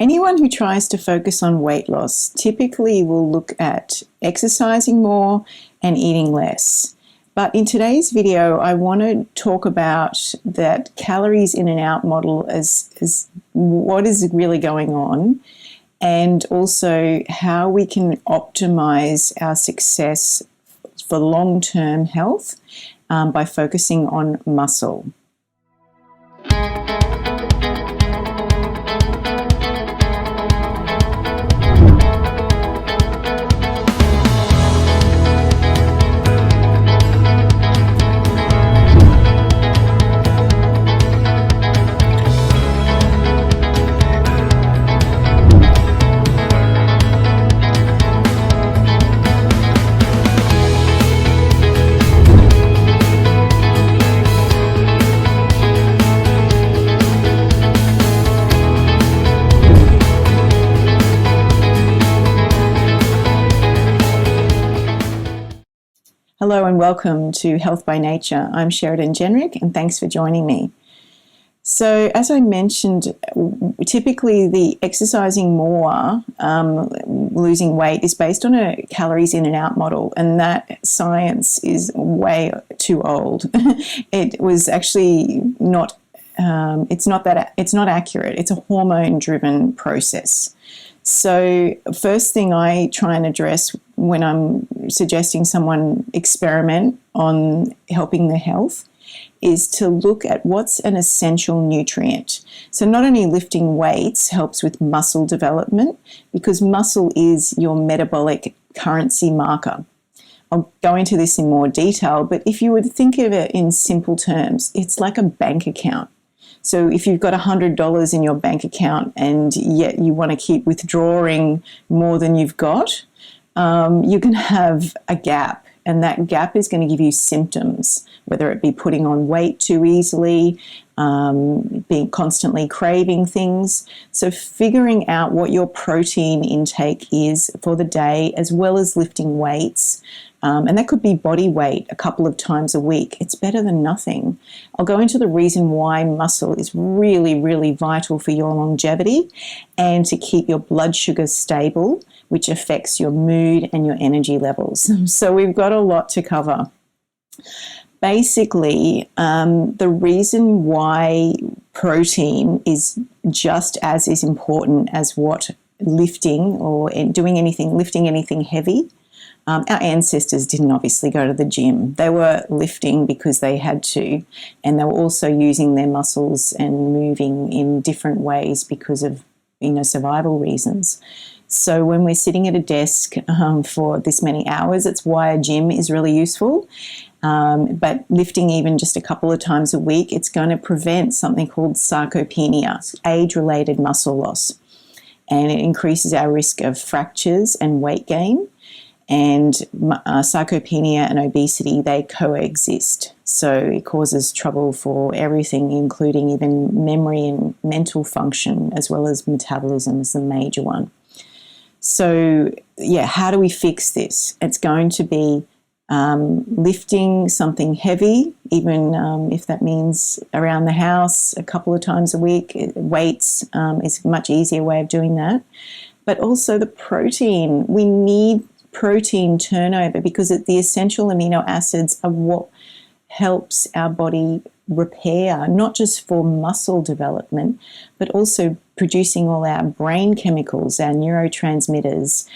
Anyone who tries to focus on weight loss typically will look at exercising more and eating less. But in today's video, I want to talk about that calories in and out model as what is really going on, and also how we can optimize our success for long-term health by focusing on muscle. Hello and welcome to Health by Nature. I'm Sheridan Jenrick and thanks for joining me. So as I mentioned, typically the exercising more, losing weight is based on a calories in and out model, and that science is way too old. It was actually not, it's not accurate. It's a hormone driven process. So first thing I try and address when I'm suggesting someone experiment on helping their health is to look at what's an essential nutrient. So not only lifting weights helps with muscle development, because muscle is your metabolic currency marker. I'll go into this in more detail, but if you would think of it in simple terms, it's like a bank account. So if you've got $100 in your bank account and yet you want to keep withdrawing more than you've got, you can have a gap, and that gap is going to give you symptoms, whether it be putting on weight too easily, being constantly craving things. So figuring out what your protein intake is for the day, as well as lifting weights, and that could be body weight a couple of times a week. It's better than nothing. I'll go into the reason why muscle is really, really vital for your longevity and to keep your blood sugar stable, which affects your mood and your energy levels. So we've got a lot to cover. Basically, the reason why protein is just as is important as what lifting or doing anything, lifting anything heavy. Our ancestors didn't obviously go to the gym. They were lifting because they had to, and they were also using their muscles and moving in different ways because of, survival reasons. So when we're sitting at a desk for this many hours, it's why a gym is really useful. But lifting even just a couple of times a week, it's going to prevent something called sarcopenia, age-related muscle loss. And it increases our risk of fractures and weight gain. And sarcopenia and obesity, they coexist. So it causes trouble for everything, including even memory and mental function, as well as metabolism is the major one. So yeah, how do we fix this? It's going to be lifting something heavy, even if that means around the house a couple of times a week. Weights is a much easier way of doing that. But also the protein. We need protein turnover because the essential amino acids are what helps our body repair, not just for muscle development, but also producing all our brain chemicals, our neurotransmitters.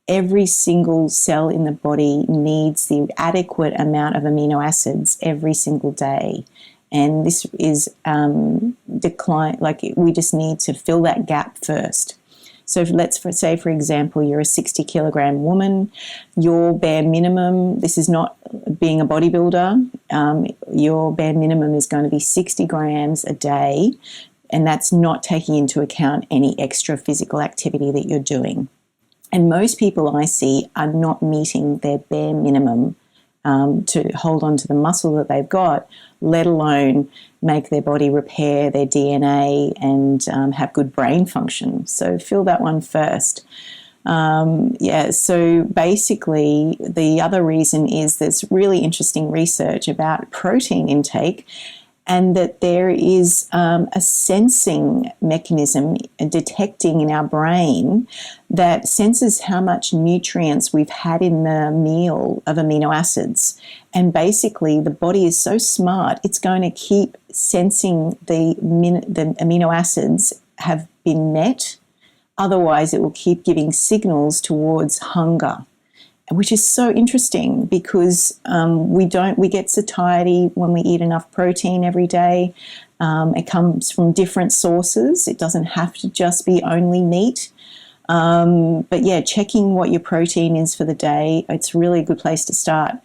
Every single cell in the body needs the adequate amount of amino acids every single day. And this is we just need to fill that gap first. So let's say, for example, you're a 60 kilogram woman, your bare minimum, this is not being a bodybuilder, your bare minimum is going to be 60 grams a day, and that's not taking into account any extra physical activity that you're doing. And most people I see are not meeting their bare minimum to hold on to the muscle that they've got, let alone make their body repair their DNA and have good brain function. So fill that one first. So basically the other reason is there's really interesting research about protein intake and that there is a sensing mechanism detecting in our brain that senses how much nutrients we've had in the meal of amino acids. And basically, the body is so smart, it's going to keep sensing the amino acids have been met. Otherwise, it will keep giving signals towards hunger, which is so interesting because we get satiety when we eat enough protein every day. It comes from different sources. It doesn't have to just be only meat. But yeah, checking what your protein is for the day, it's really a good place to start.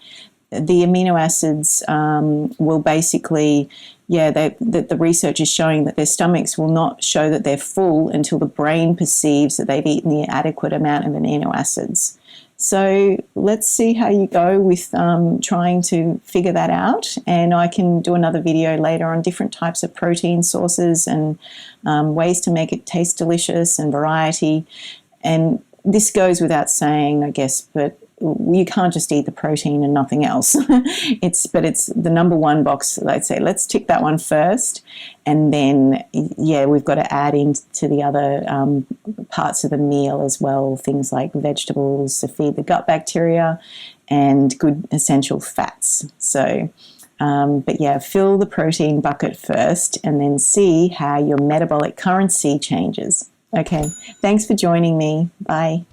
The amino acids will basically, the research is showing that their stomachs will not show that they're full until the brain perceives that they've eaten the adequate amount of amino acids. So let's see how you go with trying to figure that out. And I can do another video later on different types of protein sources and ways to make it taste delicious and variety. And this goes without saying, I guess, but you can't just eat the protein and nothing else. It's the number one box. I'd say let's tick that one first, and then we've got to add into the other parts of the meal as well. Things like vegetables to feed the gut bacteria, and good essential fats. So, fill the protein bucket first, and then see how your metabolic currency changes. Okay, thanks for joining me. Bye.